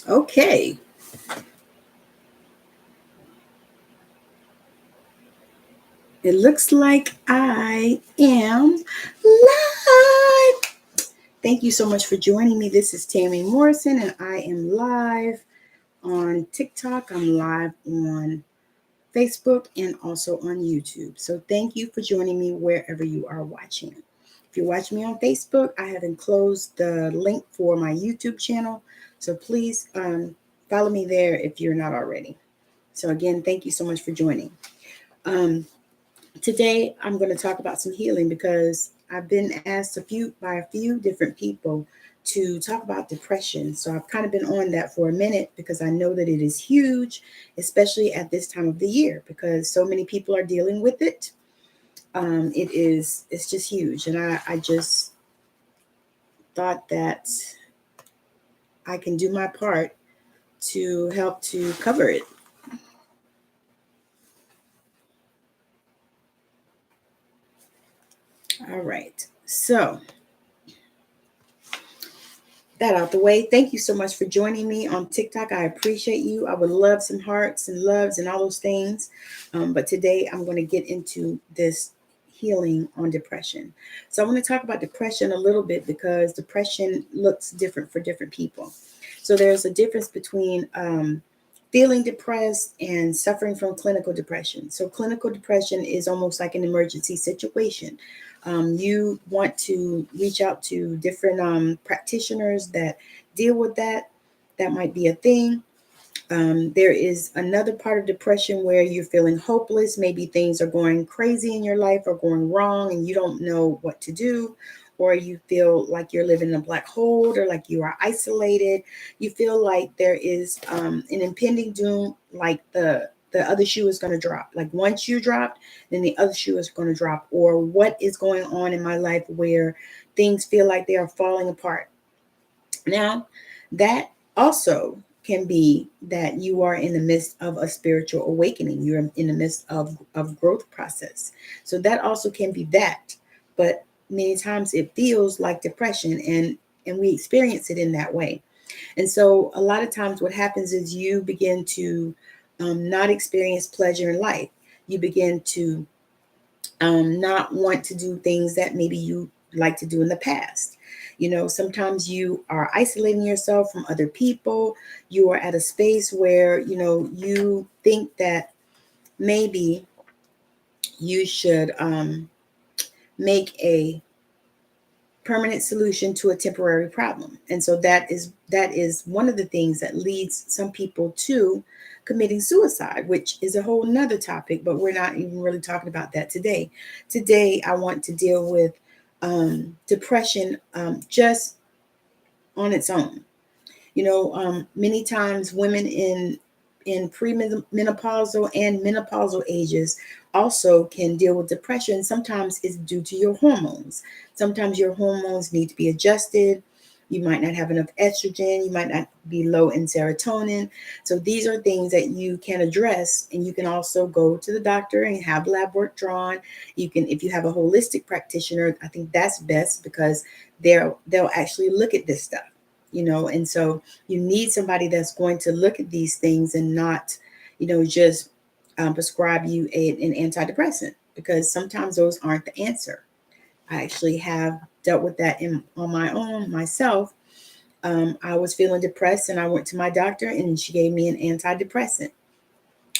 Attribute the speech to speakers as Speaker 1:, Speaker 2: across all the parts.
Speaker 1: Okay. It looks like I am live. Thank you so much for joining me. This is Tammy Morrison, and I am live on TikTok. I'm live on Facebook and also on YouTube. So thank you for joining me wherever you are watching. If you're watching me on Facebook, I have enclosed the link for my YouTube channel. So please follow me there if you're not already. So again, thank you so much for joining. Today, I'm going to talk about some healing because I've been asked by a few different people to talk about depression. So I've kind of been on that for a minute because I know that it is huge, especially at this time of the year, because so many people are dealing with it. It's just huge. And I just thought that I can do my part to help to cover it. All right. So that out the way. Thank you so much for joining me on TikTok. I appreciate you. I would love some hearts and loves and all those things. But today I'm going to get into this healing on depression. So I want to talk about depression a little bit because depression looks different for different people. So there's a difference between feeling depressed and suffering from clinical depression. So clinical depression is almost like an emergency situation. You want to reach out to different practitioners that deal with that. That might be a thing. There is another part of depression where you're feeling hopeless. Maybe things are going crazy in your life or going wrong and you don't know what to do, or you feel like you're living in a black hole or like you are isolated. You feel like there is an impending doom, like the other shoe is going to drop. Like one shoe dropped, then the other shoe is going to drop. Or what is going on in my life where things feel like they are falling apart. Now, that also can be that you are in the midst of a spiritual awakening. You're in the midst of growth process. So that also can be that. But many times it feels like depression and we experience it in that way. And so a lot of times what happens is you begin to not experience pleasure in life. You begin to not want to do things that maybe you like to do in the past. You know, sometimes you are isolating yourself from other people. You are at a space where, you know, you think that maybe you should make a permanent solution to a temporary problem. And so that is one of the things that leads some people to committing suicide, which is a whole nother topic, but we're not even really talking about that today. Today I want to deal with depression just on its own. You know, many times women in premenopausal and menopausal ages also can deal with depression. Sometimes it's due to your hormones. Sometimes your hormones need to be adjusted. You might not have enough estrogen. You might not be low in serotonin. So these are things that you can address, and you can also go to the doctor and have lab work drawn. You can, if you have a holistic practitioner, I think that's best because they'll actually look at this stuff, you know. And so you need somebody that's going to look at these things and not, you know, just prescribe you an antidepressant, because sometimes those aren't the answer. I actually have dealt with that on my own myself. I was feeling depressed and I went to my doctor and she gave me an antidepressant.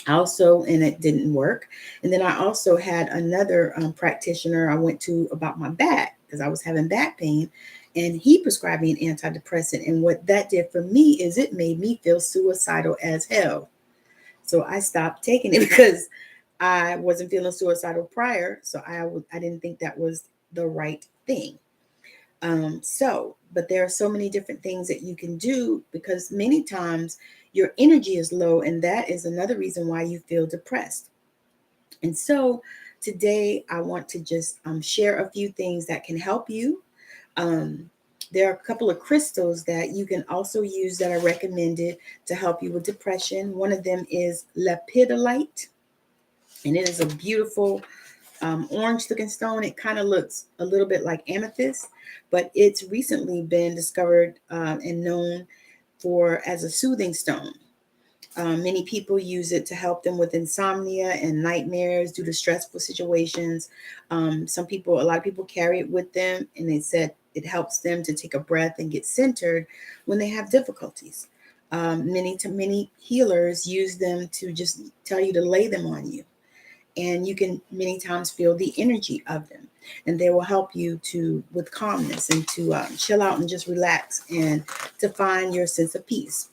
Speaker 1: Also, and it didn't work. And then I also had another practitioner I went to about my back because I was having back pain, and he prescribed me an antidepressant. And what that did for me is it made me feel suicidal as hell. So I stopped taking it because I wasn't feeling suicidal prior. So I didn't think that was the right thing. But there are so many different things that you can do because many times your energy is low, and that is another reason why you feel depressed. And so today I want to just share a few things that can help you. Um, there are a couple of crystals that you can also use that are recommended to help you with depression. One of them is lepidolite, and it is a beautiful orange looking stone. It kind of looks a little bit like amethyst, but it's recently been discovered and known as a soothing stone. Many people use it to help them with insomnia and nightmares due to stressful situations. A lot of people carry it with them, and they said it helps them to take a breath and get centered when they have difficulties. Many healers use them to just tell you to lay them on you, and you can many times feel the energy of them, and they will help you with calmness and to chill out and just relax and to find your sense of peace.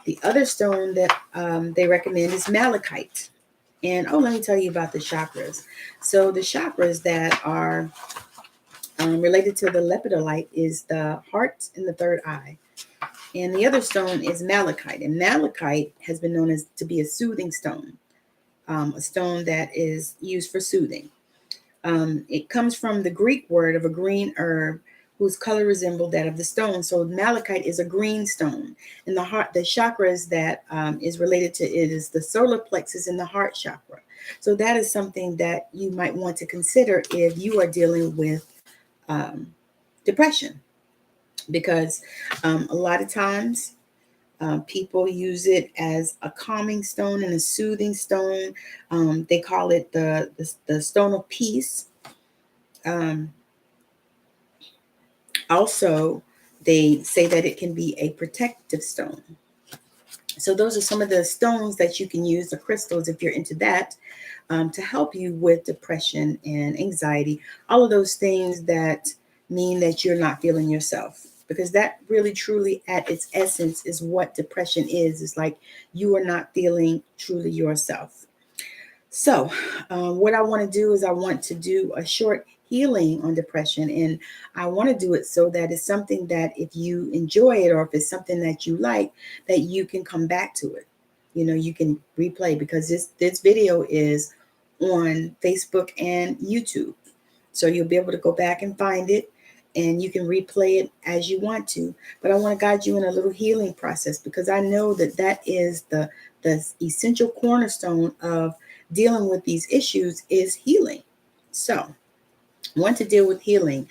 Speaker 1: The other stone that they recommend is malachite. And let me tell you about the chakras. So the chakras that are related to the lepidolite is the heart and the third eye. And the other stone is malachite. And malachite has been known to be a soothing stone, a stone that is used for soothing. It comes from the Greek word of a green herb whose color resembled that of the stone. So malachite is a green stone. And the chakras that is related to it is the solar plexus and the heart chakra. So that is something that you might want to consider if you are dealing with depression, because a lot of times people use it as a calming stone and a soothing stone. They call it the stone of peace. Also, they say that it can be a protective stone. So those are some of the stones that you can use, the crystals, if you're into that, to help you with depression and anxiety, all of those things that mean that you're not feeling yourself. Because that really, truly, at its essence, is what depression is. It's like you are not feeling truly yourself. So what I want to do is I want to do a short healing on depression. And I want to do it so that it's something that if you enjoy it, or if it's something that you like, that you can come back to it. You can replay, because this video is on Facebook and YouTube. So you'll be able to go back and find it, and you can replay it as you want to. But I want to guide you in a little healing process, because I know that is the essential cornerstone of dealing with these issues is healing. So I want to deal with healing.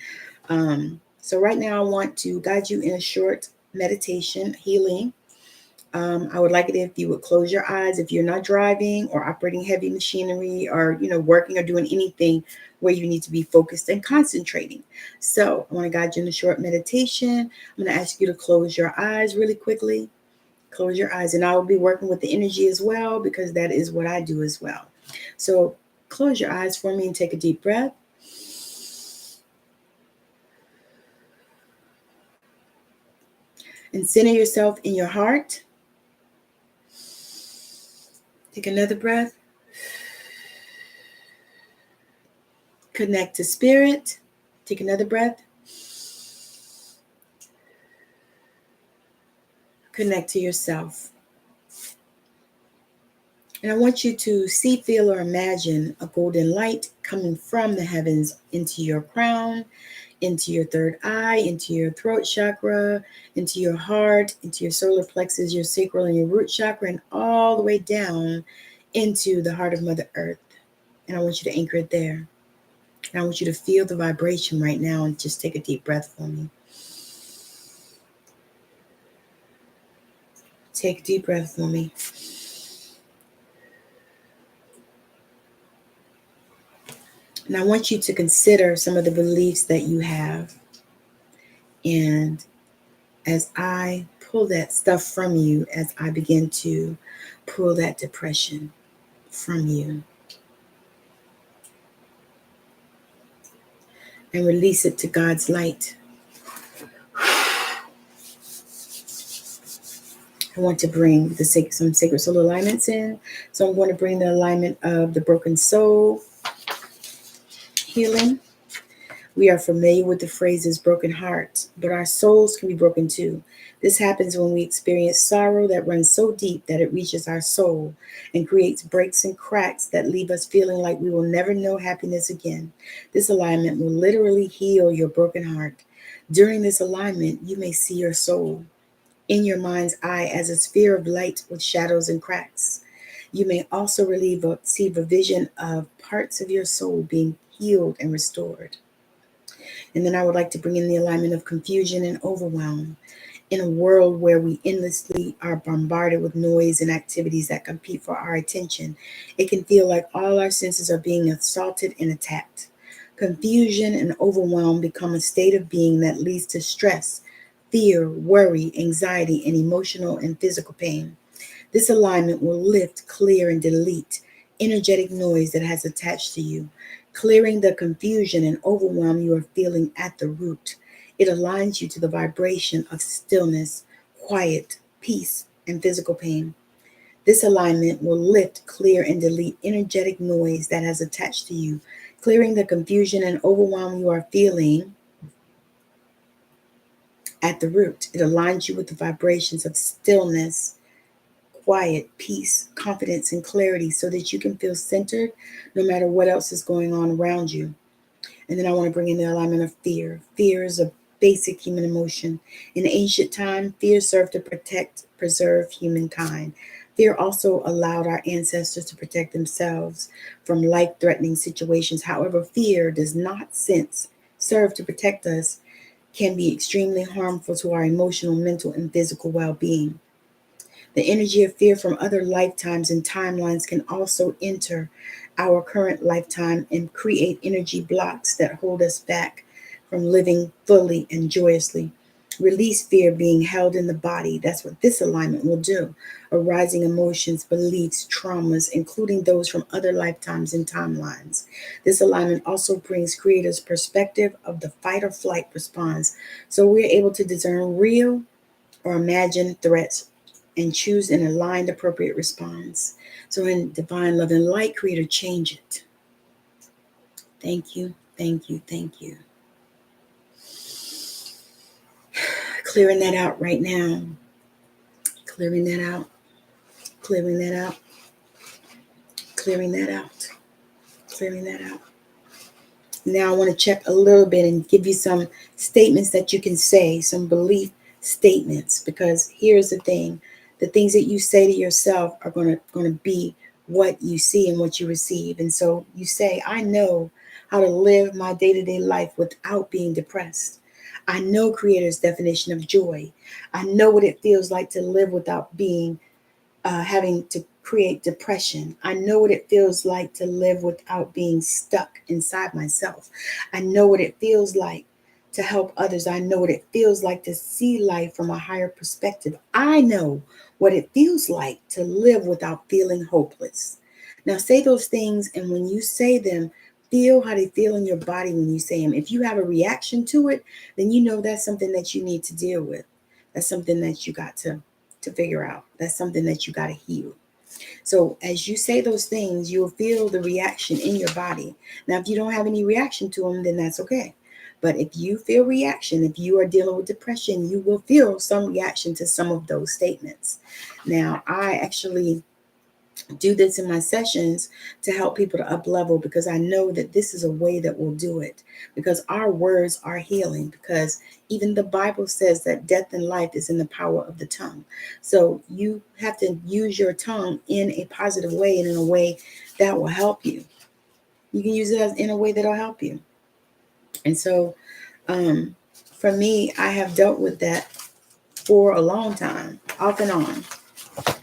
Speaker 1: So right now I want to guide you in a short meditation healing. I would like it if you would close your eyes if you're not driving or operating heavy machinery, or working or doing anything where you need to be focused and concentrating. So I want to guide you in a short meditation. I'm going to ask you to close your eyes really quickly. Close your eyes, and I will be working with the energy as well, because that is what I do as well. So close your eyes for me and take a deep breath. And center yourself in your heart. Take another breath. Connect to spirit. Take another breath. Connect to yourself. And I want you to see, feel, or imagine a golden light coming from the heavens into your crown, into your third eye, into your throat chakra, into your heart, into your solar plexus, your sacral and your root chakra, and all the way down into the heart of Mother Earth. And I want you to anchor it there. And I want you to feel the vibration right now, and just take a deep breath for me. Take a deep breath for me. And I want you to consider some of the beliefs that you have. And as I pull that stuff from you, as I begin to pull that depression from you, and release it to God's light. I want to bring some sacred soul alignments in. So I'm going to bring the alignment of the broken soul healing. We are familiar with the phrases broken heart, but our souls can be broken too. This happens when we experience sorrow that runs so deep that it reaches our soul and creates breaks and cracks that leave us feeling like we will never know happiness again. This alignment will literally heal your broken heart. During this alignment, you may see your soul in your mind's eye as a sphere of light with shadows and cracks. You may also receive a vision of parts of your soul being healed and restored. And then I would like to bring in the alignment of confusion and overwhelm. In a world where we endlessly are bombarded with noise and activities that compete for our attention, it can feel like all our senses are being assaulted and attacked. Confusion and overwhelm become a state of being that leads to stress, fear, worry, anxiety, and emotional and physical pain. This alignment will lift, clear, and delete energetic noise that has attached to you, clearing the confusion and overwhelm you are feeling at the root. It aligns you to the vibration of stillness, quiet, peace, and physical pain. This alignment will lift, clear, and delete energetic noise that has attached to you, clearing the confusion and overwhelm you are feeling at the root. It aligns you with the vibrations of stillness, quiet, peace, confidence, and clarity so that you can feel centered no matter what else is going on around you. And then I want to bring in the alignment of fear. Fear is a basic human emotion. In ancient time, fear served to protect, preserve humankind. Fear also allowed our ancestors to protect themselves from life-threatening situations. However, fear does not serve to protect us, can be extremely harmful to our emotional, mental, and physical well-being. The energy of fear from other lifetimes and timelines can also enter our current lifetime and create energy blocks that hold us back from living fully and joyously. Release fear being held in the body. That's what this alignment will do. Arising emotions, beliefs, traumas, including those from other lifetimes and timelines. This alignment also brings creators' perspective of the fight or flight response. So we're able to discern real or imagined threats and choose an aligned, appropriate response. So in divine love and light, creator, change it. Thank you, thank you, thank you. Clearing that out right now. Clearing that out. Clearing that out. Clearing that out. Clearing that out. Now I want to check a little bit and give you some statements that you can say, some belief statements, because here's the thing. The things that you say to yourself are going to be what you see and what you receive. And so you say, I know how to live my day-to-day life without being depressed. I know Creator's definition of joy. I know what it feels like to live without being having to create depression. I know what it feels like to live without being stuck inside myself. I know what it feels like to help others. I know what it feels like to see life from a higher perspective. I know what it feels like to live without feeling hopeless. Now say those things, and when you say them, feel how they feel in your body when you say them. If you have a reaction to it, then you know that's something that you need to deal with. That's something that you got to figure out. That's something that you got to heal. So as you say those things, you'll feel the reaction in your body. Now, if you don't have any reaction to them, then that's okay. But if you feel reaction, if you are dealing with depression, you will feel some reaction to some of those statements. Now, I actually do this in my sessions to help people to up level, because I know that this is a way that will do it, because our words are healing, because even the Bible says that death and life is in the power of the tongue. So you have to use your tongue in a positive way and in a way that will help you. You can use it in a way that'll help you. And so for me, I have dealt with that for a long time, off and on.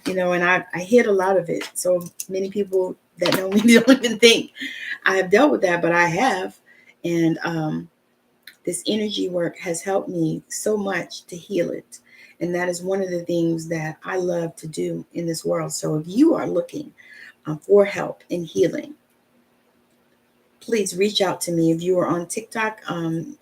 Speaker 1: And I hid a lot of it. So many people that know me don't even think I have dealt with that, but I have. And this energy work has helped me so much to heal it. And that is one of the things that I love to do in this world. So if you are looking for help in healing, please reach out to me. If you are on TikTok,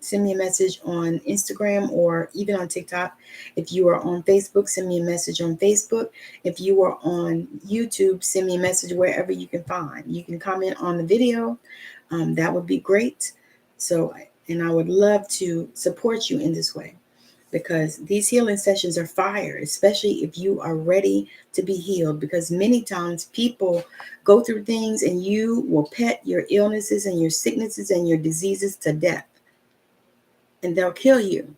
Speaker 1: send me a message on Instagram or even on TikTok. If you are on Facebook, send me a message on Facebook. If you are on YouTube, send me a message wherever you can find. You can comment on the video. That would be great. And I would love to support you in this way, because these healing sessions are fire, especially if you are ready to be healed. Because many times people go through things and you will pet your illnesses and your sicknesses and your diseases to death, and they'll kill you.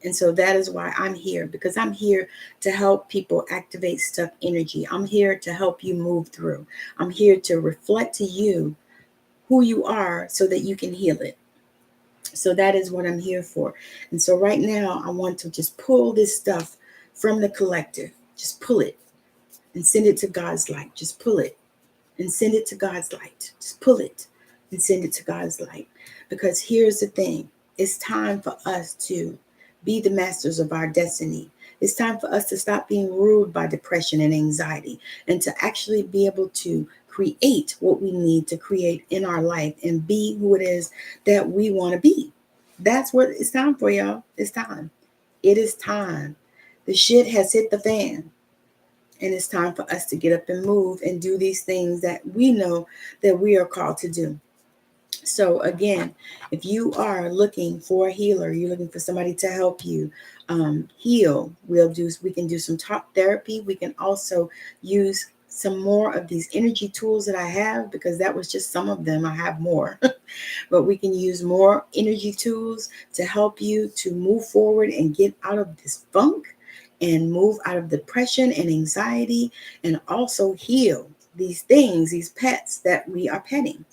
Speaker 1: And so that is why I'm here, because I'm here to help people activate stuck energy. I'm here to help you move through. I'm here to reflect to you who you are so that you can heal it. So that is what I'm here for. And so right now, I want to just pull this stuff from the collective. Just pull it and send it to God's light. Just pull it and send it to God's light. Just pull it and send it to God's light. Because here's the thing. It's time for us to be the masters of our destiny. It's time for us to stop being ruled by depression and anxiety and to actually be able to create what we need to create in our life and be who it is that we want to be. That's what it's time for, y'all. It's time. It is time. The shit has hit the fan. And it's time for us to get up and move and do these things that we know that we are called to do. So again, if you are looking for a healer, you're looking for somebody to help you heal, we can do some talk therapy. We can also use some more of these energy tools that I have, because that was just some of them. I have more, but we can use more energy tools to help you to move forward and get out of this funk and move out of depression and anxiety, and also heal these things, these pets that we are petting.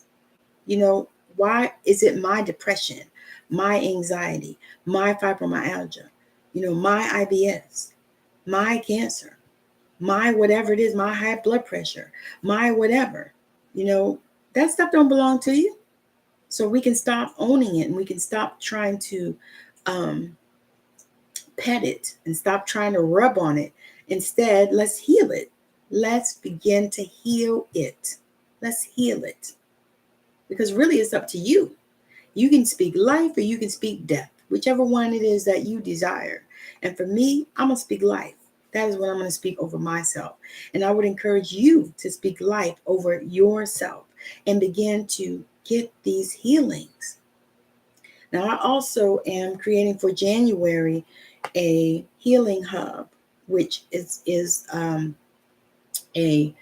Speaker 1: You know, why is it my depression, my anxiety, my fibromyalgia, my IBS, my cancer, my whatever it is, my high blood pressure, my whatever, that stuff don't belong to you. So we can stop owning it and we can stop trying to pet it and stop trying to rub on it. Instead, let's heal it. Let's begin to heal it. Let's heal it. Because really it's up to you. You can speak life or you can speak death, whichever one it is that you desire. And for me, I'm going to speak life. That is what I'm going to speak over myself. And I would encourage you to speak life over yourself and begin to get these healings. Now, I also am creating for January a healing hub, which is a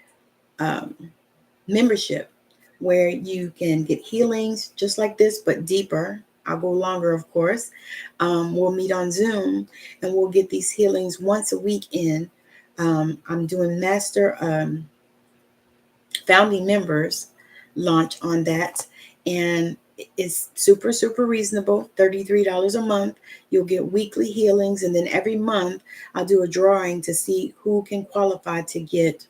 Speaker 1: membership where you can get healings just like this, but deeper. I'll go longer, of course. We'll meet on Zoom and we'll get these healings once a week in. I'm doing master founding members launch on that. And it's super, super reasonable, $33 a month. You'll get weekly healings. And then every month I'll do a drawing to see who can qualify to get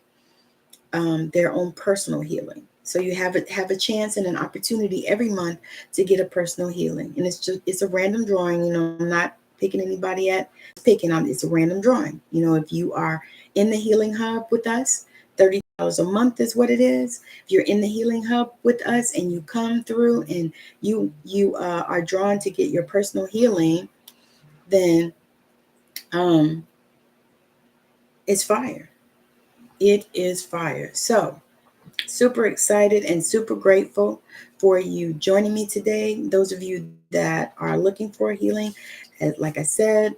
Speaker 1: their own personal healing. So you have a chance and an opportunity every month to get a personal healing. And it's a random drawing. I'm not picking anybody it's a random drawing. If you are in the Healing Hub with us, $30 a month is what it is. If you're in the Healing Hub with us and you come through and you are drawn to get your personal healing, then it's fire. It is fire. So super excited and super grateful for you joining me today. Those of you that are looking for healing, like I said,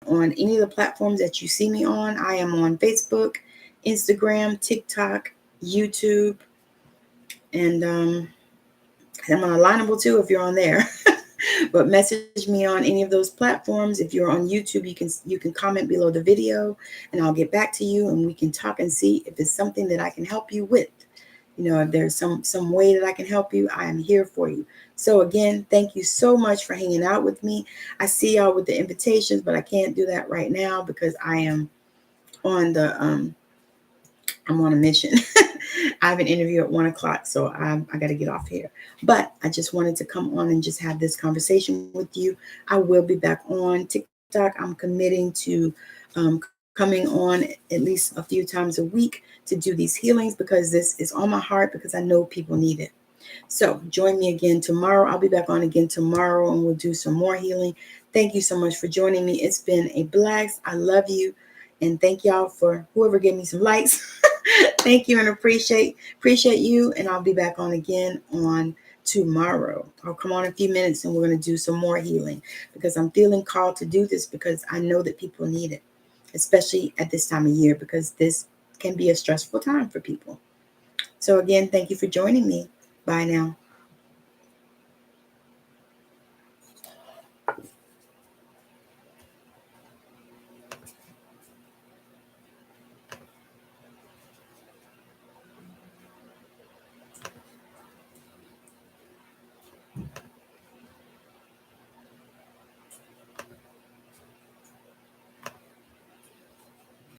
Speaker 1: on any of the platforms that you see me on. I am on Facebook, Instagram, TikTok, YouTube, and I'm on Alignable too if you're on there. But message me on any of those platforms. If you're on YouTube, you can comment below the video and I'll get back to you and we can talk and see if it's something that I can help you with. If there's some way that I can help you, I am here for you. So again, thank you so much for hanging out with me. I see y'all with the invitations, but I can't do that right now because I am on I'm on a mission. I have an interview at 1:00, so I got to get off here. But I just wanted to come on and just have this conversation with you. I will be back on TikTok. I'm committing to coming on at least a few times a week to do these healings because this is on my heart because I know people need it. So join me again tomorrow. I'll be back on again tomorrow and we'll do some more healing. Thank you so much for joining me. It's been a blast. I love you. And thank y'all for whoever gave me some likes. Thank you and appreciate you. And I'll be back on again on tomorrow. I'll come on in a few minutes and we're going to do some more healing because I'm feeling called to do this because I know that people need it, especially at this time of year, because this can be a stressful time for people. So again, thank you for joining me. Bye now.